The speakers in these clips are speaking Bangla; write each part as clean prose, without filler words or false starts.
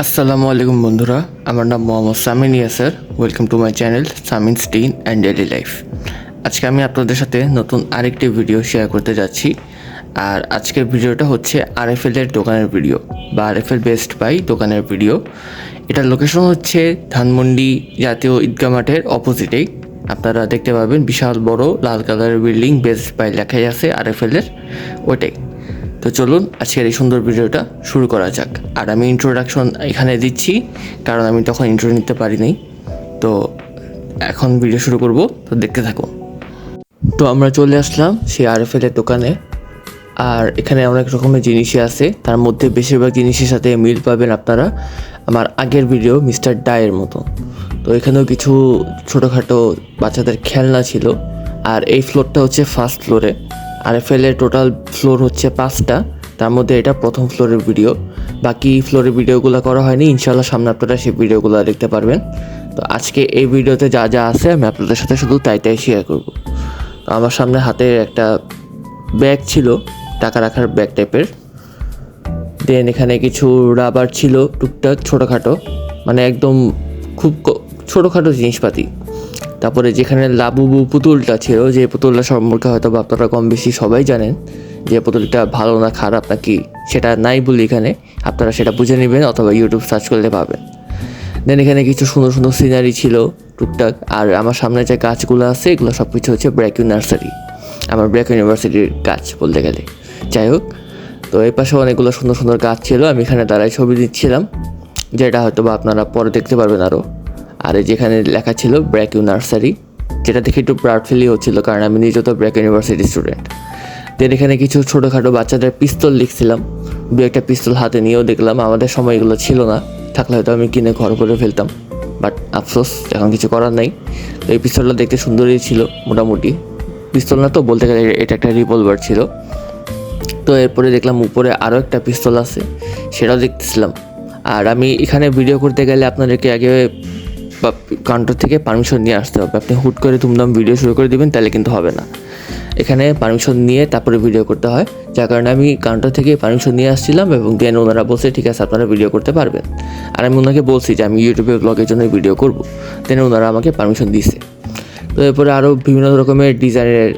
আসসালামু আলাইকুম বন্ধুরা, আমার নাম Mohammad Samin Yasar. Welcome to my channel Samin stain and daily life. আজকে আমি আপনাদের সাথে নতুন আরেকটি ভিডিও শেয়ার করতে যাচ্ছি। আর আজকের ভিডিওটা হচ্ছে আরএফএলের দোকানের ভিডিও বা আরএফএল বেস্ট বাই দোকানের ভিডিও। এটার লোকেশন হচ্ছে ধানমন্ডি জাতীয় ঈদগাহ মাঠের অপোজিটেই। আপনারা দেখতে পাবেন বিশাল বড় লাল কালারের বিল্ডিং বেস্ট বাই লেখাই আছে আরএফএলের, ওইটাই। তো চলুন আজকের এই সুন্দর ভিডিওটা শুরু করা যাক। আর আমি ইন্ট্রোডাকশন এখানে দিচ্ছি কারণ আমি তখন ইন্ট্রো নিতে পারিনি। তো এখন ভিডিও শুরু করব, তো দেখতে থাকুন। তো আমরা চলে আসলাম সেই আরএফএলের দোকানে। আর এখানে অনেক রকমের জিনিসই আছে, তার মধ্যে বেশিরভাগ জিনিসের সাথে মিল পাবেন আপনারা আমার আগের ভিডিও মিস্টার ডায়ের মতো। তো এখানেও কিছু ছোটোখাটো বাচ্চাদের খেলনা ছিল। আর এই ফ্লোরটা হচ্ছে ফার্স্ট ফ্লোরে। আরএফএলের টোটাল ফ্লোর হচ্ছে 5টা, তার মধ্যে এটা প্রথম ফ্লোরের ভিডিও। বাকি ফ্লোরের ভিডিওগুলো করা হয়নি, ইনশাল্লাহ সামনে আপনারা সেই ভিডিওগুলো দেখতে পারবেন। তো আজকে এই ভিডিওতে যা যা আছে আমি আপনাদের সাথে শুধু তাই শেয়ার করব। তো আমার সামনে হাতে একটা ব্যাগ ছিল, টাকা রাখার ব্যাগ টাইপের। দেন এখানে কিছু রাবার ছিল টুকটাক ছোটোখাটো, মানে একদম খুব ছোটোখাটো জিনিসপাতি। তারপরে যেখানে লাবুবু পুতুলটা ছিল, যে পুতুলটা সম্পর্কে হয়তো বা আপনারা কম বেশি সবাই জানেন যে পুতুলটা ভালো না খারাপ নাকি, সেটা নাই বলি এখানে, আপনারা সেটা বুঝে নেবেন অথবা ইউটিউব সার্চ করলে পাবেন। দেন এখানে কিছু সুন্দর সুন্দর সিনারি ছিল টুকটাক। আর আমার সামনে যে গাছগুলো আছে এগুলো সব কিছু হচ্ছে ব্র্যাক নার্সারি, আমার ব্র্যাক ইউনিভার্সিটির গাছ বলতে গেলে। যাই হোক, তো এই পাশে অনেকগুলো সুন্দর সুন্দর গাছ ছিল। আমি এখানে দাঁড়ায় ছবি দিচ্ছিলাম, যেটা হয়তো বা আপনারা পরে দেখতে পারবেন আরও। আর যেখানে লেখা ছিল ব্র্যাক নার্সারি, যেটা দেখে একটু প্রাউড ফিলই হচ্ছিল কারণ আমি নিজে তো ব্র্যাক ইউনিভার্সিটি স্টুডেন্ট। দেন এখানে কিছু ছোটোখাটো বাচ্চাদের পিস্তল লিখছিলাম, দু একটা পিস্তল হাতে নিয়েও দেখলাম। আমাদের সময় এগুলো ছিল না, থাকলে হয়তো আমি কিনে ঘর করে ফেলতাম, বাট আফসোস এখন কিছু করার নাই। তো এই পিস্তলটা দেখতে সুন্দরই ছিল মোটামুটি, পিস্তল না তো বলতে গেলে এটা একটা রিভলভার ছিল। তো এরপরে দেখলাম উপরে আরও একটা পিস্তল আছে, সেটাও দেখতেছিলাম। আর আমি এখানে ভিডিও করতে গেলে আপনাদেরকে আগে কাউন্টার থেকে পারমিশন নিয়ে আসতে হবে। আপনি হুট করে ধুমধাম ভিডিও শুরু করে দেবেন তাহলে কিন্তু হবে না, এখানে পারমিশন নিয়ে তারপরে ভিডিও করতে হয়। যার কারণে আমি কাউন্টার থেকে পারমিশন নিয়ে আসছিলাম এবং দেন ওনারা বলছে ঠিক আছে আপনারা ভিডিও করতে পারবেন। আর আমি ওনাকে বলছি যে আমি ইউটিউবে ব্লগের জন্য ভিডিও করব, দেন ওনারা আমাকে পারমিশন দিছে। তো এরপরে আরও বিভিন্ন রকমের ডিজাইনের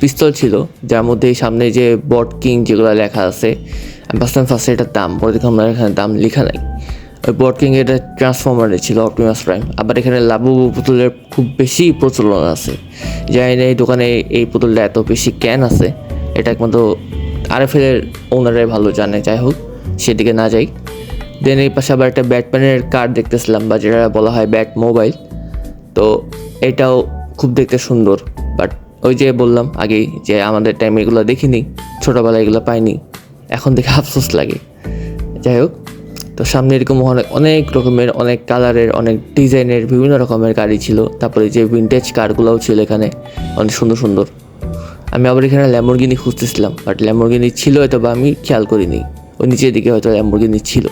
পিস্তল ছিল, যার মধ্যে সামনে যে বট কিং যেগুলো লেখা আছে, আমি ভাবছিলাম ফার্স্টে এটার দাম, পরে দেখলাম না এখানে দাম লেখা নাই। ওই বট কিং এটা ট্রান্সফর্মারের ছিল, অপটিমাস প্রাইম। আবার এখানে লাবুবু পুতুলের খুব বেশি প্রচলন আছে, জানি না এই দোকানে এই পুতুলটা এত বেশি ক্যান আছে, এটা একমাত্র আরএফএলের ওনারাই ভালো জানে। যাই হোক, সেদিকে না যাই। দেন এই পাশে আবার একটা ব্যাটম্যানের কার্ড দেখতেছিলাম, বা যেটা বলা হয় ব্যাট মোবাইল। তো এটাও খুব দেখতে সুন্দর, বাট ওই যে বললাম আগেই যে আমাদের টাইমে এগুলো দেখিনি, ছোটোবেলায় এগুলো পাইনি, এখন দেখে আফসোস লাগে। যাই হোক, তো সামনে এরকম অনেক রকমের, অনেক কালারের, অনেক ডিজাইনের বিভিন্ন রকমের গাড়ি ছিল। তারপরে যে ভিন্টেজ কারগুলোও ছিল এখানে অনেক সুন্দর সুন্দর। আমি আবার এখানে ল্যাম্বরগিনি খুঁজতেছিলাম, বাট ল্যাম্বরগিনি ছিল হয়তো বা আমি খেয়াল করিনি, ওই নিচের দিকে হয়তো ল্যাম্বরগিনি ছিল।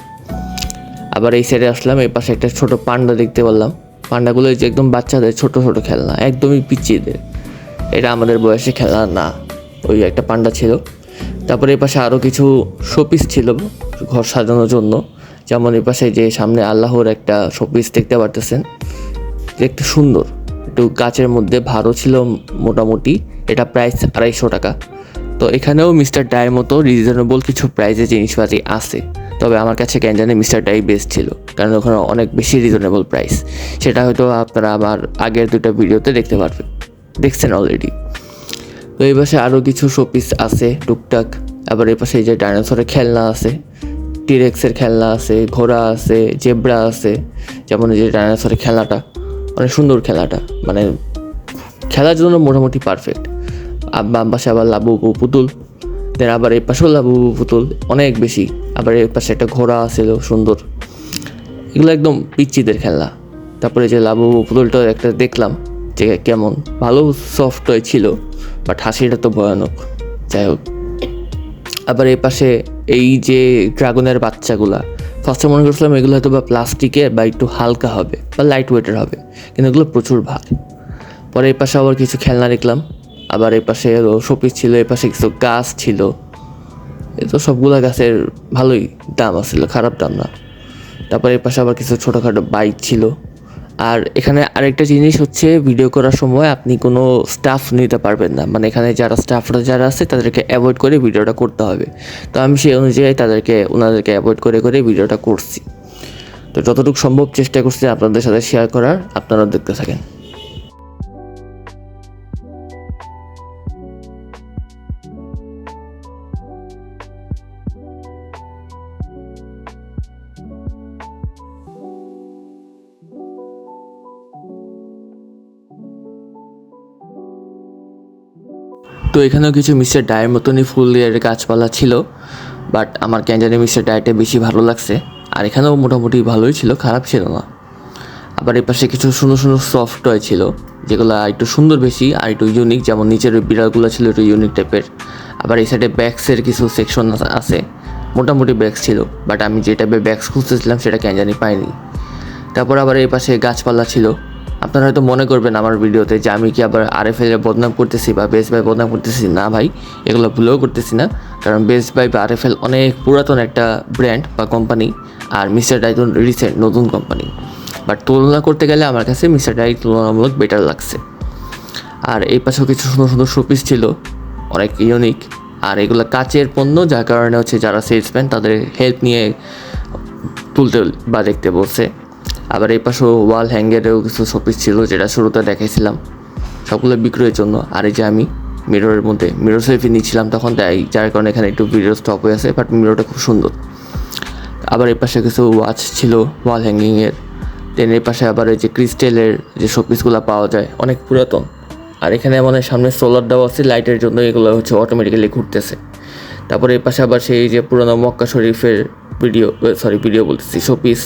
আবার এই সাইডে আসলাম, এই পাশে একটা ছোটো পান্ডা দেখতে পারলাম। পান্ডাগুলো যে একদম বাচ্চাদের ছোট ছোট খেলনা, একদমই পিচ্চিদের, এটা আমাদের বয়সে খেলনা না। ওই একটা পান্ডা ছিল। তারপরে এই পাশে আরও কিছু শোপিস ছিল ঘর সাজানোর জন্য, যেমন এই পাশে যে সামনে আল্লাহর একটা শোপিস দেখতে পারতেছেন, দেখতে সুন্দর, একটু গাছের মধ্যে ভারও ছিল মোটামুটি। এটা প্রাইস 250 টাকা। তো এখানেও মিস্টার ডায়ের মতো রিজনেবল কিছু প্রাইসে জিনিসপাতি আছে, তবে আমার কাছে কেন জানি মিস্টার ডাই বেস্ট ছিল, কারণ ওখানে অনেক বেশি রিজনেবল প্রাইস। সেটা হয়তো আপনারা আমার আগের 2টা ভিডিওতে দেখতে পারবেন, দেখছেন অলরেডি। তো এই পাশে আরও কিছু শোপিস আছে টুকটাক। আবার এই পাশে যে ডাইনোসরের খেলনা আছে, টিরেক্সের খেলনা আছে, ঘোড়া আছে, জেব্রা আছে। যেমন এই যে ডাইনোসরের খেলনাটা অনেক সুন্দর, খেলাটা মানে খেলার জন্য মোটামুটি পারফেক্ট। বাম পাশে আবার লাবুবু পুতুল, দেন আবার এই পাশেও লাবুবু পুতুল অনেক বেশি। আবার এই পাশে একটা ঘোড়া ছিল সুন্দর, এগুলো একদম পিচ্চিদের খেলনা। তারপরে যে লাবুবু পুতুলটা একটা দেখলাম যে কেমন ভালো সফট টয় ছিল, বাট হাসিটা তো ভয়ানক। যাই হোক, আবার এই পাশে এই যে ড্রাগনের বাচ্চাগুলা, ফার্স্টে মনে করছিলাম এগুলো হয়তো বা প্লাস্টিকের বা একটু হালকা হবে বা লাইট ওয়েটের হবে, কিন্তু এগুলো প্রচুর ভারী। পরে এই পাশে আবার কিছু খেলনা দেখলাম। আবার এই পাশে শোপিস ছিল, এই পাশে কিছু গাছ ছিল। এ তো সবগুলা গাছের ভালোই দাম আসছিল, খারাপ দাম না। তারপরে এর পাশে আবার কিছু ছোটোখাটো বাইক ছিল। আর এখানে আরেকটা জিনিস হচ্ছে, ভিডিও করার সময় আপনি কোনো স্টাফ নিতে পারবেন না, মানে এখানে স্টাফরা যারা আছে তাদেরকে অ্যাভয়েড করে ভিডিওটা করতে হবে। তো আমি সেই অনুযায়ী ওনাদেরকে অ্যাভয়েড করে ভিডিওটা করছি। তো যতটুকু সম্ভব চেষ্টা করছি আপনাদের সাথে শেয়ার করার, আপনারা দেখতে থাকেন। তো এখানেও কিছু মিস্টার ডায়ের মতনই ফুলের গাছপালা ছিল, বাট আমার কেন জানি মিস্টার ডায়েরটা বেশি ভালো লাগছে। আর এখানেও মোটামুটি ভালোই ছিল, খারাপ ছিল না। আবার এই পাশে কিছু সুন্দর সুন্দর সফট টয় ছিল, যেগুলো একটু সুন্দর বেশি আর একটু ইউনিক, যেমন নিচের ওই বিড়ালগুলো ছিল একটু ইউনিক টাইপের। আবার এই সাইডে ব্যাগসের কিছু সেকশন আছে, মোটামুটি ব্যাগস ছিল, বাট আমি যে টাইপের ব্যাগস খুঁজতেছিলাম সেটা কেন জানি পাইনি। তারপর আবার এই পাশে গাছপালা ছিল। আপনারা হয়তো মনে করবেন আমার ভিডিওতে যে আমি কি আবার আরএফএল এর বদনাম করতেছি বা বেস্ট বাই বদনাম করতেছি। না ভাই, এগুলো ভুলেও করতেছি না, কারণ বেস্ট বাই বা আরএফএল অনেক পুরাতন একটা ব্র্যান্ড বা কোম্পানি, আর মিস্টার ডাই রিসেন্ট নতুন কোম্পানি। বাট তুলনা করতে গেলে আমার কাছে মিস্টার ডাই তুলনামূলক বেটার লাগছে। আর এই পাশেও কিছু সুন্দর সুন্দর শোপিস ছিল, অনেক ইউনিক। আর এগুলো কাচের পণ্য, যার কারণে হচ্ছে যারা সেলসম্যান তাদের হেল্প নিয়ে তুলতে বা দেখতে বলছে। আবার এই পাশেও ওয়াল হ্যাঙ্গেরেও কিছু শোপিস ছিল, যেটা শুরুতে দেখাইছিলাম, সবগুলো বিক্রয়ের জন্য। আর এই যে আমি মিররের মধ্যে মিরর সেলফি নিচ্ছিলাম তখন, তাই যার কারণে এখানে একটু ভিডিও স্টপ হয়ে আছে, বাট মিররটা খুব সুন্দর। আবার এই পাশে কিছু ওয়াচ ছিল ওয়াল হ্যাঙ্গিংয়ের। দেন এর পাশে আবার এই যে ক্রিস্টেলের যে শোপিসগুলো পাওয়া যায়, অনেক পুরাতন। আর এখানে আমাদের সামনে সোলার দেওয়া আছে লাইটের জন্য, এগুলো হচ্ছে অটোমেটিক্যালি ঘুরতেছে। তারপরে এই পাশে আবার সেই যে পুরোনো মক্কা শরীফের ভিডিও বলতেছি শোপিস।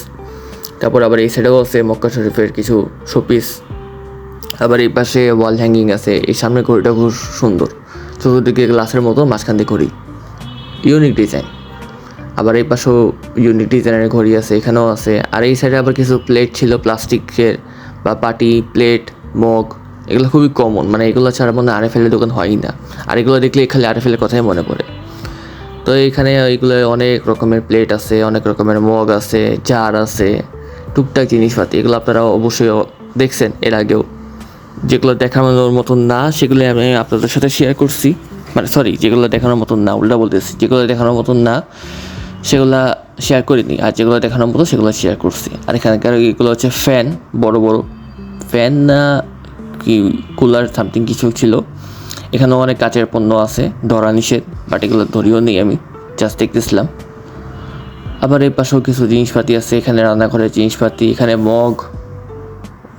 তারপর আবার এই সাইডেও আছে মক্কা শরীফের কিছু শোপিস। আবার এই পাশে ওয়াল হ্যাঙ্গিং আছে। এই সামনে ঘড়িটা খুব সুন্দর, চতুর্দিকে গ্লাসের মতো, মাঝখান দিয়ে ঘড়ি, ইউনিক ডিজাইন। আবার এই পাশেও ইউনিক ডিজাইনের ঘড়ি আছে, এখানেও আছে। আর এই সাইডে আবার কিছু প্লেট ছিল প্লাস্টিকের, বা পাটি প্লেট, মগ, এগুলো খুবই কমন, মানে এগুলো ছাড়া মনে আরএফএলের দোকান হয়ই না। আর এগুলো দেখলে খালি আরএফএলের কথাই মনে পড়ে। তো এখানে এইগুলো অনেক রকমের প্লেট আছে, অনেক রকমের মগ আছে, জার আছে, টুকটাক জিনিসপাতি। এগুলো আপনারা অবশ্যই দেখছেন এর আগেও। যেগুলো দেখানোর মতন না সেগুলো আমি আপনাদের সাথে শেয়ার করছি, মানে যেগুলো দেখানোর মতন না, উল্টা বলতেছি, যেগুলো দেখানোর মতন না সেগুলো শেয়ার করিনি, আর যেগুলো দেখানোর মতো সেগুলো শেয়ার করছি। আর এখানকার এগুলো হচ্ছে ফ্যান, বড় বড় ফ্যান না কি কুলার সামথিং কিছু ছিল। এখানেও অনেক কাচের পণ্য আছে, ধরা নিষেধ, বাট এগুলো ধরিও নেই, আমি জাস্ট দেখতেছিলাম। আবার এই পাশেও কিছু জিনিসপাতি আছে, এখানে রান্নাঘরের জিনিসপাতি, এখানে মগ,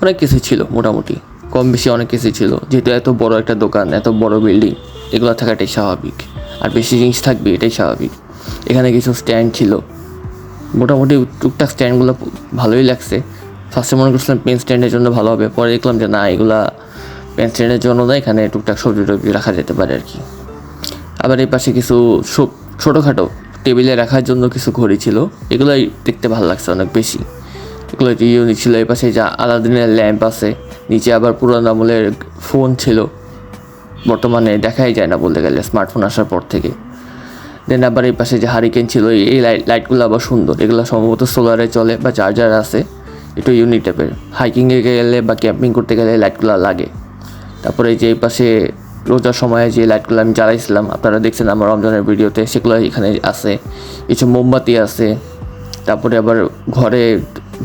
অনেক কিছু ছিল, মোটামুটি কম বেশি অনেক কিছু ছিল। যেহেতু এত বড় একটা দোকান, এত বড় বিল্ডিং, এগুলো থাকাটাই স্বাভাবিক, আর বেশি জিনিস থাকবে এটাই স্বাভাবিক। এখানে কিছু স্ট্যান্ড ছিল, মোটামুটি টুকটাক স্ট্যান্ডগুলো ভালোই লাগছে। ফার্স্টে মনে করছিলাম পেন স্ট্যান্ডের জন্য ভালো হবে, পরে দেখলাম যে না, এগুলা পেন স্ট্যান্ডের জন্য না, এখানে টুকটাক সবজি টবজি রাখা যেতে পারে আর কি। আবার এই পাশে কিছু ছোটোখাটো টেবিলে রাখার জন্য কিছু ঘড়ি ছিল, এগুলোই দেখতে ভালো লাগছে অনেক বেশি। এগুলো ইউনিক ছিল। এই পাশে যা আলাদিনের ল্যাম্প আছে, নিচে আবার পুরানো আমলের ফোন ছিল, বর্তমানে দেখাই যায় না বলতে গেলে স্মার্টফোন আসার পর থেকে। দেন আবার এই পাশে যে হারিকেন ছিল, এই লাইটগুলো আবার সুন্দর, এগুলো সম্ভবত সোলারে চলে বা চার্জার আছে, একটু ইউনিক টাইপের। হাইকিংয়ে গেলে বা ক্যাম্পিং করতে গেলে লাইটগুলো লাগে। তারপরে যে এই পাশে রোজার সময়ে যে লাইটগুলো আমি জ্বালাইছিলাম, আপনারা দেখছেন আমার রমজানের ভিডিওতে, সেগুলো এখানে আছে। কিছু মোমবাতি আছে। তারপরে আবার ঘরে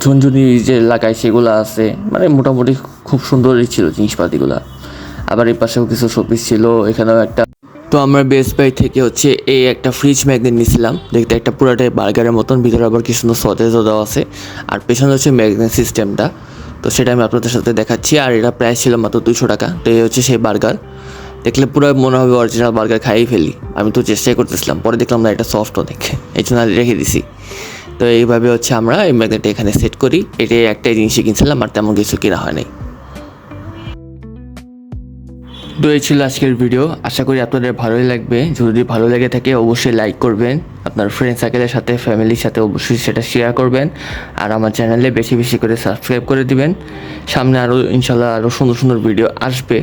ঝুনঝুনি যে লাগায় সেগুলো আছে, মানে মোটামুটি খুব সুন্দরই ছিল জিনিসপাতিগুলো। আবার এই পাশেও কিছু শোপিস ছিল, এখানেও একটা। তো আমরা বেস্ট বাই থেকে হচ্ছে এই একটা ফ্রিজ ম্যাগনেট নিয়েছিলাম, দেখতে একটা পুরাটাই বার্গারের মতন, ভিতরে আবার কি সুন্দর সতেজও দেওয়া আছে, আর পেছনে হচ্ছে ম্যাগনেট সিস্টেমটা। তো সেটা আমি আপনাদের সাথে দেখাচ্ছি। আর এটা প্রাইস ছিল মাত্র 200 টাকা। তো এই হচ্ছে সেই বার্গার, দেখলে পুরো মনে হবে অরিজিনাল বার্গার খাইয়ে ফেলি। আমি তো চেষ্টাই করতেছিলাম, পরে দেখলাম না, এটা সফট অনেক, এই জন্য রেখে দিছি। তো এইভাবে হচ্ছে আমরা এই ম্যাগনেটটা এখানে সেট করি। এটাই একটাই জিনিসই কিনছিলাম, আর তেমন কিছু কেনা হয় নাই। তো এই ছিল আজকের ভিডিও, আশা করি আপনাদের ভালোই লাগবে। যদি ভালো লেগে থাকে অবশ্যই লাইক করবেন, আপনার ফ্রেন্ড সার্কেলের সাথে, ফ্যামিলির সাথে অবশ্যই সেটা শেয়ার করবেন, আর আমার চ্যানেলে বেশি বেশি করে সাবস্ক্রাইব করে দিবেন। সামনে আরও ইনশাল্লাহ আরও সুন্দর সুন্দর ভিডিও আসবে।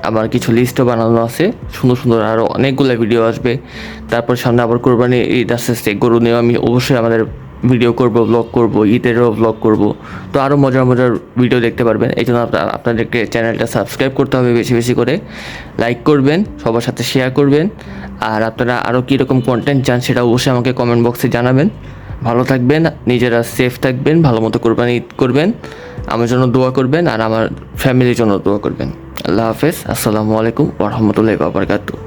আমার কিছু লিস্টও বানানো আছে, সুন্দর সুন্দর আরও অনেকগুলো ভিডিও আসবে। তারপর সামনে আবার কোরবানি ঈদ আসতে, গরু নিয়েও আমি অবশ্যই আমাদের ভিডিও করব, ব্লগ করব, ঈদেরও ব্লগ করব। তো আরও মজার মজার ভিডিও দেখতে পারবেন। এই জন্য আপনাদেরকে চ্যানেলটা সাবস্ক্রাইব করতে হবে, বেশি বেশি করে লাইক করবেন, সবার সাথে শেয়ার করবেন। আর আপনারা আরও কীরকম কন্টেন্ট চান সেটা অবশ্যই আমাকে কমেন্ট বক্সে জানাবেন। ভালো থাকবেন, নিজেরা সেফ থাকবেন, ভালো মতো কোরবানি ঈদ করবেন, আমার জন্য দোয়া করবেন আর আমার ফ্যামিলির জন্য দোয়া করবেন। আল্লাহ হাফেজ। আসসালামু আলাইকুম ওয়া রাহমাতুল্লাহি ওয়া বারাকাতুহু।